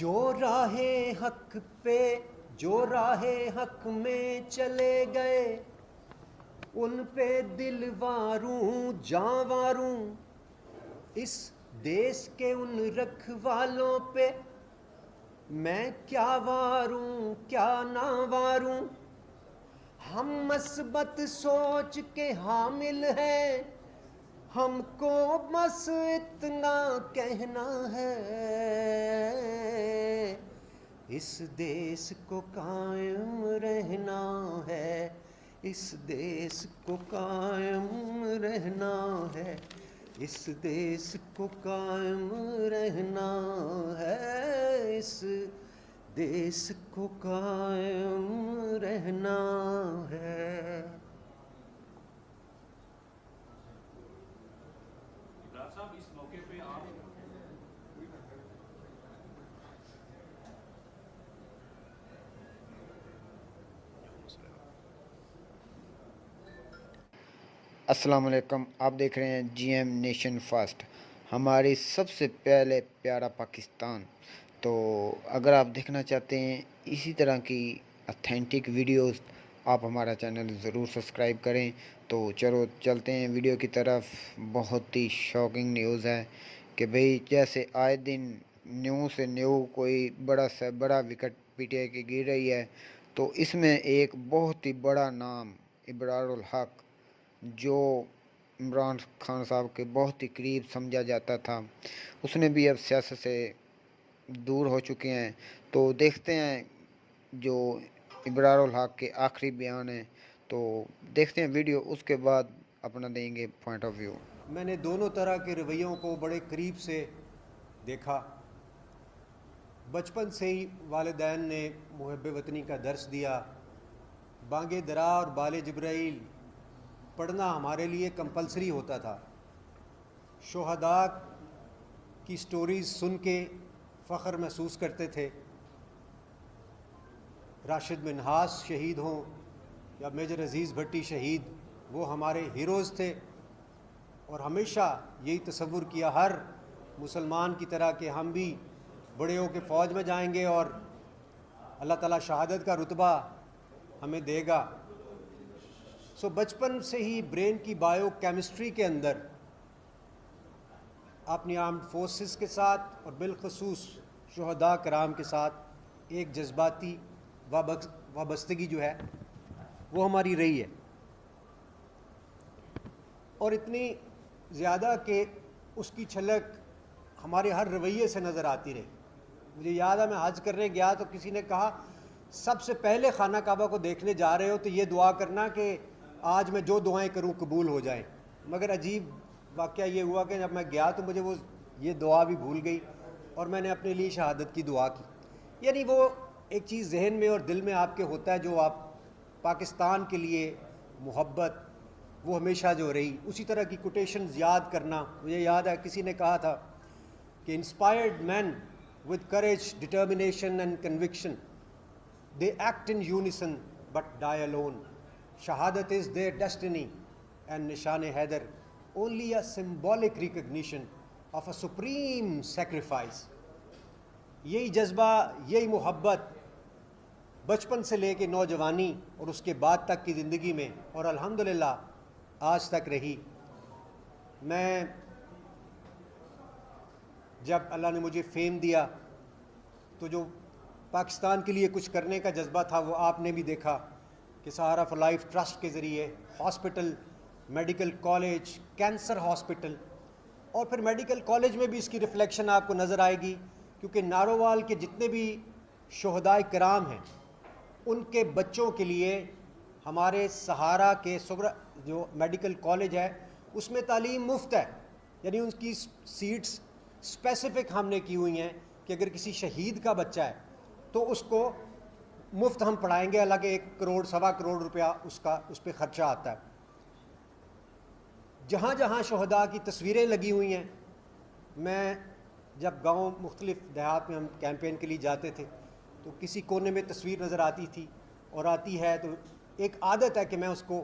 جو راہ حق پہ جو راہ حق میں چلے گئے ان پہ دل واروں جاں واروں، اس دیس کے ان رکھوالوں پہ میں کیا واروں کیا نہ واروں۔ ہم مثبت سوچ کے حامل ہیں، ہم کو بس اتنا کہنا ہے، اس دیس کو قائم رہنا ہے، اس دیس کو قائم رہنا ہے، اس دیس کو قائم رہنا ہے، اس دیس کو قائم رہنا ہے۔ صاحب اس موقع پہ آپ السلام علیکم، آپ دیکھ رہے ہیں جی ایم نیشن فاسٹ، ہماری سب سے پہلے پیارا پاکستان۔ تو اگر آپ دیکھنا چاہتے ہیں اسی طرح کی اتھینٹک ویڈیوز، آپ ہمارا چینل ضرور سبسکرائب کریں۔ تو چلو چلتے ہیں ویڈیو کی طرف۔ بہت ہی شاکنگ نیوز ہے کہ بھئی جیسے آئے دن نیو سے نیو کوئی بڑا سے بڑا وکٹ پی ٹی آئی کی گر رہی ہے، تو اس میں ایک بہت ہی بڑا نام ابرار الحق، جو عمران خان صاحب کے بہت ہی قریب سمجھا جاتا تھا، اس نے بھی اب سیاست سے دور ہو چکے ہیں۔ تو دیکھتے ہیں جو ابرار الحق کے آخری بیان ہیں، تو دیکھتے ہیں ویڈیو، اس کے بعد اپنا دیں گے پوائنٹ آف ویو۔ میں نے دونوں طرح کے رویوں کو بڑے قریب سے دیکھا۔ بچپن سے ہی والدین نے محب وطنی کا درس دیا۔ بانگ درا اور بال جبرائیل پڑھنا ہمارے لیے کمپلسری ہوتا تھا۔ شہداء کی سٹوریز سن کے فخر محسوس کرتے تھے۔ راشد منہاس شہید ہوں یا میجر عزیز بھٹی شہید، وہ ہمارے ہیروز تھے، اور ہمیشہ یہی تصور کیا ہر مسلمان کی طرح کہ ہم بھی بڑے ہو کے فوج میں جائیں گے اور اللہ تعالیٰ شہادت کا رتبہ ہمیں دے گا۔ سو بچپن سے ہی برین کی بائیو کیمسٹری کے اندر اپنی آرمڈ فورسز کے ساتھ اور بالخصوص شہداء کرام کے ساتھ ایک جذباتی وابستگی جو ہے وہ ہماری رہی ہے، اور اتنی زیادہ کہ اس کی چھلک ہمارے ہر رویے سے نظر آتی رہی۔ مجھے یاد ہے میں حج کرنے گیا تو کسی نے کہا سب سے پہلے خانہ کعبہ کو دیکھنے جا رہے ہو تو یہ دعا کرنا کہ آج میں جو دعائیں کروں قبول ہو جائیں۔ مگر عجیب واقعہ یہ ہوا کہ جب میں گیا تو مجھے وہ یہ دعا بھی بھول گئی اور میں نے اپنے لیے شہادت کی دعا کی۔ یعنی وہ ایک چیز ذہن میں اور دل میں آپ کے ہوتا ہے جو آپ پاکستان کے لیے محبت وہ ہمیشہ جو رہی۔ اسی طرح کی کوٹیشنز یاد کرنا، مجھے یاد ہے کسی نے کہا تھا کہ inspired man with courage, determination and conviction, they act in unison but die alone. Shahadat is their destiny and Nishan-e-Haidar only a symbolic recognition of a supreme sacrifice. یہی جذبہ، یہی محبت بچپن سے لے کے نوجوانی اور اس کے بعد تک کی زندگی میں اور الحمدللہ آج تک رہی۔ میں جب اللہ نے مجھے فیم دیا تو جو پاکستان کے لیے کچھ کرنے کا جذبہ تھا وہ آپ نے بھی دیکھا کہ سہارا فار لائف ٹرسٹ کے ذریعے hospital, medical college, cancer hospital, اور پھر میڈیکل کالج میں بھی اس کی ریفلیکشن آپ کو نظر آئے گی، کیونکہ نارووال کے جتنے بھی شہداء کرام ہیں ان کے بچوں کے لیے ہمارے سہارا کے جو میڈیکل کالج ہے اس میں تعلیم مفت ہے۔ یعنی ان کی سیٹس اسپیسیفک ہم نے کی ہوئی ہیں کہ اگر کسی شہید کا بچہ ہے تو اس کو مفت ہم پڑھائیں گے، حالانکہ 1 کروڑ سوا کروڑ روپیہ اس پہ خرچہ آتا ہے۔ جہاں جہاں شہداء کی تصویریں لگی ہوئی ہیں، میں جب گاؤں مختلف دیہات میں ہم کیمپین کے لیے جاتے تھے تو کسی کونے میں تصویر نظر آتی تھی اور آتی ہے تو ایک عادت ہے کہ میں اس کو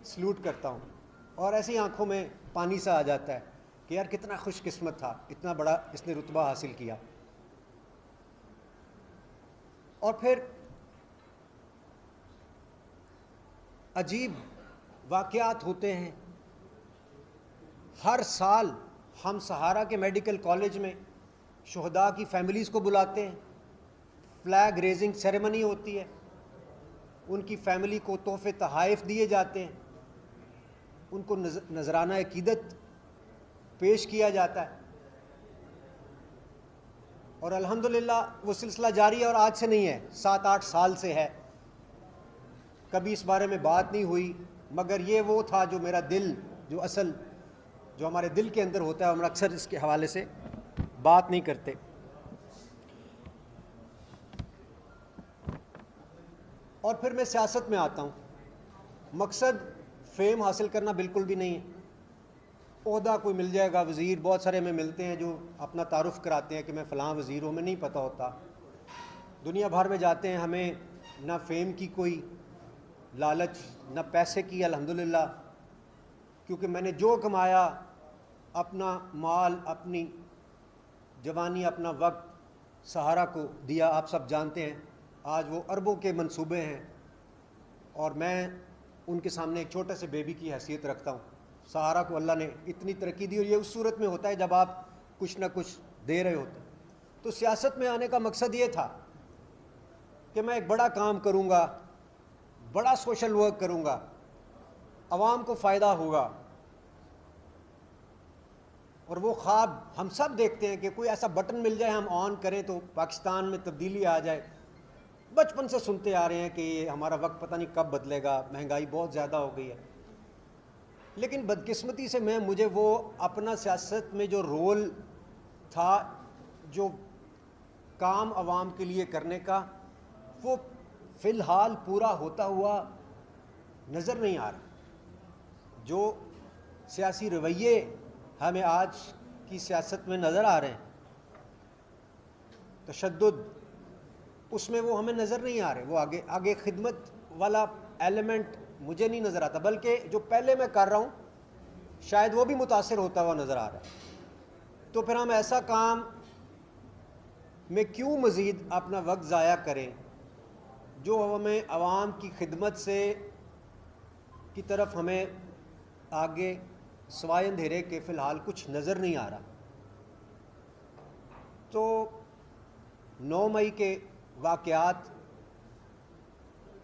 سلوٹ کرتا ہوں، اور ایسی آنکھوں میں پانی سا آ جاتا ہے کہ یار کتنا خوش قسمت تھا، اتنا بڑا اس نے رتبہ حاصل کیا۔ اور پھر عجیب واقعات ہوتے ہیں. ہر سال ہم سہارا کے میڈیکل کالج میں شہداء کی فیملیز کو بلاتے ہیں, فلیگ ریزنگ سیریمنی ہوتی ہے, ان کی فیملی کو تحفے تحائف دیے جاتے ہیں, ان کو نذرانہ عقیدت پیش کیا جاتا ہے, اور الحمدللہ وہ سلسلہ جاری ہے, اور آج سے نہیں ہے, 7-8 سال سے ہے. کبھی اس بارے میں بات نہیں ہوئی, مگر یہ وہ تھا جو میرا دل, جو اصل جو ہمارے دل کے اندر ہوتا ہے, ہم اکثر اس کے حوالے سے بات نہیں کرتے. اور پھر میں سیاست میں آتا ہوں. مقصد فیم حاصل کرنا بالکل بھی نہیں ہے. عہدہ کوئی مل جائے گا, وزیر بہت سارے ہمیں ملتے ہیں جو اپنا تعارف کراتے ہیں کہ میں فلاں وزیر ہوں, ہمیں نہیں پتہ ہوتا. دنیا بھر میں جاتے ہیں, ہمیں نہ فیم کی کوئی لالچ نہ پیسے کی, الحمدللہ, کیونکہ میں نے جو کمایا, اپنا مال, اپنی جوانی, اپنا وقت سہارا کو دیا. آپ سب جانتے ہیں آج وہ اربوں کے منصوبے ہیں, اور میں ان کے سامنے ایک چھوٹے سے بیبی کی حیثیت رکھتا ہوں. سہارا کو اللہ نے اتنی ترقی دی, اور یہ اس صورت میں ہوتا ہے جب آپ کچھ نہ کچھ دے رہے ہوتے ہیں. تو سیاست میں آنے کا مقصد یہ تھا کہ میں ایک بڑا کام کروں گا, بڑا سوشل ورک کروں گا, عوام کو فائدہ ہوگا. اور وہ خواب ہم سب دیکھتے ہیں کہ کوئی ایسا بٹن مل جائے, ہم آن کریں تو پاکستان میں تبدیلی آ جائے. بچپن سے سنتے آ رہے ہیں کہ یہ ہمارا وقت پتہ نہیں کب بدلے گا, مہنگائی بہت زیادہ ہو گئی ہے. لیکن بدقسمتی سے مجھے وہ اپنا سیاست میں جو رول تھا, جو کام عوام کے لیے کرنے کا, وہ فی الحال پورا ہوتا ہوا نظر نہیں آ رہا. جو سیاسی رویے ہمیں آج کی سیاست میں نظر آ رہے ہیں, تشدد, اس میں وہ ہمیں نظر نہیں آ رہے. وہ آگے خدمت والا ایلیمنٹ مجھے نہیں نظر آتا, بلکہ جو پہلے میں کر رہا ہوں شاید وہ بھی متاثر ہوتا ہوا نظر آ رہا ہے. تو پھر ہم ایسا کام میں کیوں مزید اپنا وقت ضائع کریں جو ہمیں عوام کی خدمت سے کی طرف ہمیں آگے سوائے اندھیرے کے فی الحال کچھ نظر نہیں آ رہا. تو 9 مئی کے واقعات,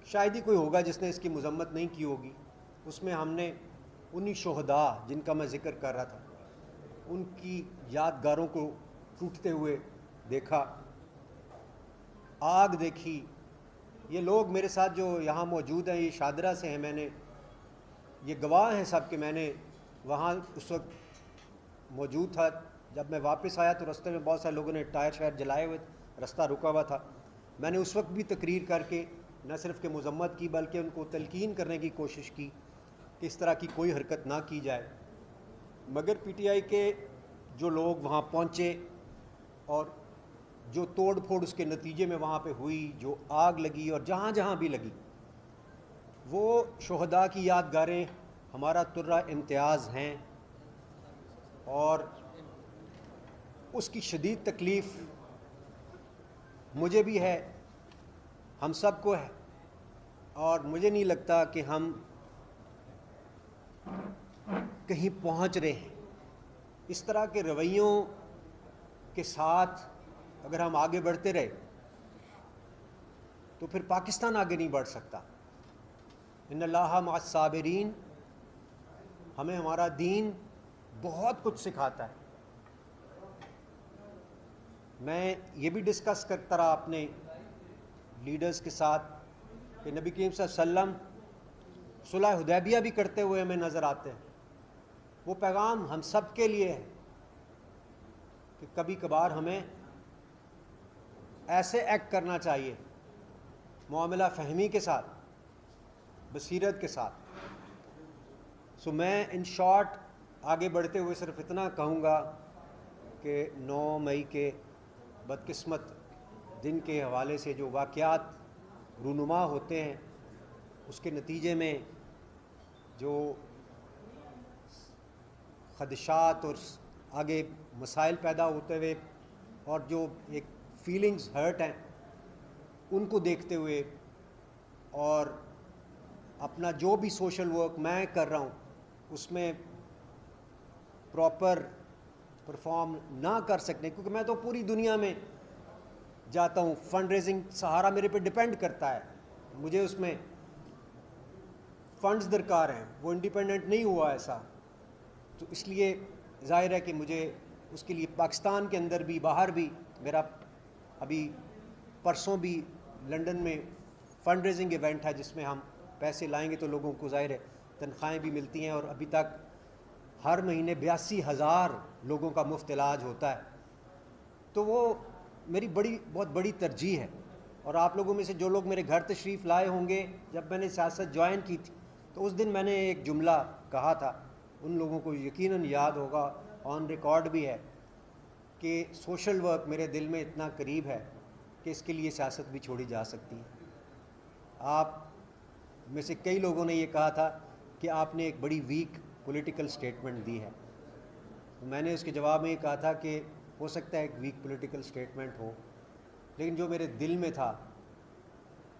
شاید ہی کوئی ہوگا جس نے اس کی مذمت نہیں کی ہوگی. اس میں ہم نے انہی شہداء جن کا میں ذکر کر رہا تھا, ان کی یادگاروں کو ٹوٹتے ہوئے دیکھا, آگ دیکھی. یہ لوگ میرے ساتھ جو یہاں موجود ہیں, یہ شادرہ سے ہیں, میں نے یہ گواہ ہیں سب کہ میں نے وہاں اس وقت موجود تھا. جب میں واپس آیا تو رستے میں بہت سارے لوگوں نے ٹائر شائر جلائے ہوئے, رستہ رکا ہوا تھا. میں نے اس وقت بھی تقریر کر کے نہ صرف کہ مذمت کی بلکہ ان کو تلقین کرنے کی کوشش کی کہ اس طرح کی کوئی حرکت نہ کی جائے. مگر پی ٹی آئی کے جو لوگ وہاں پہنچے اور جو توڑ پھوڑ اس کے نتیجے میں وہاں پہ ہوئی, جو آگ لگی اور جہاں جہاں بھی لگی, وہ شہداء کی یادگاریں ہمارا ترہ امتیاز ہیں. اور اس کی شدید تکلیف مجھے بھی ہے, ہم سب کو ہے, اور مجھے نہیں لگتا کہ ہم کہیں پہنچ رہے ہیں. اس طرح کے رویوں کے ساتھ اگر ہم آگے بڑھتے رہے تو پھر پاکستان آگے نہیں بڑھ سکتا. ان اللہ مع الصابرین, ہمیں ہمارا دین بہت کچھ سکھاتا ہے. میں یہ بھی ڈسکس کرتا رہا اپنے لیڈرز کے ساتھ کہ نبی کریم صلی اللہ علیہ وسلم صلح حدیبیہ بھی کرتے ہوئے ہمیں نظر آتے ہیں. وہ پیغام ہم سب کے لیے ہے کہ کبھی کبھار ہمیں ایسے ایکٹ کرنا چاہیے, معاملہ فہمی کے ساتھ, بصیرت کے ساتھ. سو میں ان شارٹ آگے بڑھتے ہوئے صرف اتنا کہوں گا کہ 9 مئی کے بدقسمت دن کے حوالے سے جو واقعات رونما ہوتے ہیں, اس کے نتیجے میں جو خدشات اور آگے مسائل پیدا ہوتے ہوئے اور جو ایک فیلنگز ہرٹ ہیں, ان کو دیکھتے ہوئے اور اپنا جو بھی سوشل ورک میں کر رہا ہوں اس میں پراپر پرفارم نہ کر سکنے، کیونکہ میں تو پوری دنیا میں جاتا ہوں، فنڈ ریزنگ سہارا میرے پہ ڈیپینڈ کرتا ہے، مجھے اس میں فنڈز درکار ہیں، وہ انڈیپینڈنٹ نہیں ہوا ایسا، تو اس لیے ظاہر ہے کہ مجھے اس کے لیے پاکستان کے اندر بھی باہر بھی، میرا ابھی پرسوں بھی لنڈن میں فنڈ ریزنگ ایونٹ ہے جس میں ہم پیسے لائیں گے تو لوگوں کو ظاہر ہے تنخواہیں بھی ملتی ہیں، اور ابھی تک ہر مہینے 82,000 لوگوں کا مفت علاج ہوتا ہے، تو وہ میری بہت بڑی ترجیح ہے۔ اور آپ لوگوں میں سے جو لوگ میرے گھر تشریف لائے ہوں گے جب میں نے سیاست جوائن کی تھی تو اس دن میں نے ایک جملہ کہا تھا، ان لوگوں کو یقیناً یاد ہوگا، آن ریکارڈ بھی ہے، کہ سوشل ورک میرے دل میں اتنا قریب ہے کہ اس کے لیے سیاست بھی چھوڑی جا سکتی ہے۔ آپ میں سے کئی لوگوں نے یہ کہا تھا کہ آپ نے ایک بڑی ویک پولیٹیکل سٹیٹمنٹ دی ہے، میں نے اس کے جواب میں یہ کہا تھا کہ ہو سکتا ہے ایک ویک پولیٹیکل سٹیٹمنٹ ہو، لیکن جو میرے دل میں تھا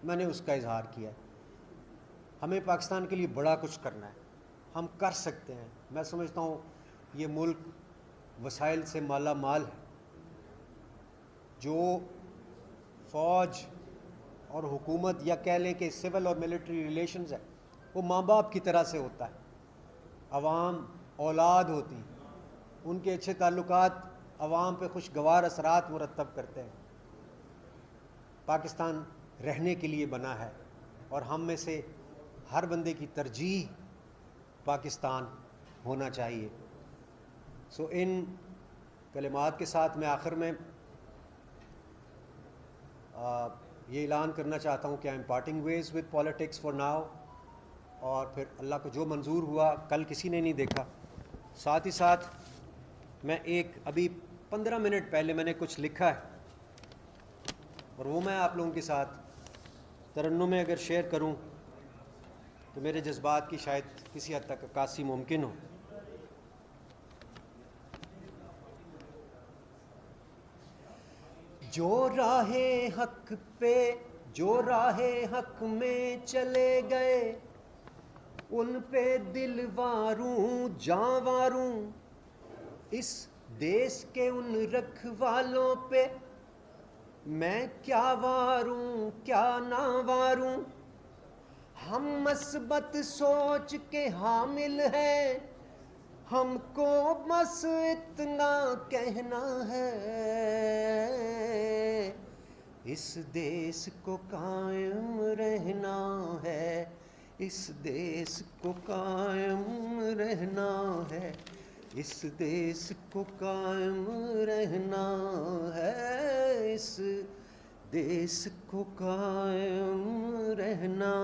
میں نے اس کا اظہار کیا۔ ہمیں پاکستان کے لیے بڑا کچھ کرنا ہے، ہم کر سکتے ہیں۔ میں سمجھتا ہوں یہ ملک وسائل سے مالا مال ہے، جو فوج اور حکومت یا کہہ لیں کہ سول اور ملٹری ریلیشنز ہے وہ ماں باپ کی طرح سے ہوتا ہے، عوام اولاد ہوتی ہیں، ان کے اچھے تعلقات عوام پہ خوشگوار اثرات مرتب کرتے ہیں۔ پاکستان رہنے کے لیے بنا ہے اور ہم میں سے ہر بندے کی ترجیح پاکستان ہونا چاہیے۔ سو ان کلمات کے ساتھ میں آخر میں یہ اعلان کرنا چاہتا ہوں کہ I am parting ways with politics for now, اور پھر اللہ کو جو منظور ہوا کل کسی نے نہیں دیکھا۔ ساتھ ہی ساتھ میں ابھی 15 منٹ پہلے میں نے کچھ لکھا ہے اور وہ میں آپ لوگوں کے ساتھ ترنم میں اگر شیئر کروں تو میرے جذبات کی شاید کسی حد تک عکاسی ممکن ہو۔ جو راہ حق پہ، جو راہ حق میں چلے گئے، ان پہ دل واروں جاں واروں، اس دیس کے ان رکھوالوں پہ میں کیا واروں کیا نہ واروں۔ ہم مثبت سوچ کے حامل ہیں، ہم کو بس اتنا کہنا ہے، اس دیس کو قائم رہنا ہے، اس دیس کو قائم رہنا ہے، اس دیس کو قائم رہنا ہے، اس دیس کو قائم رہنا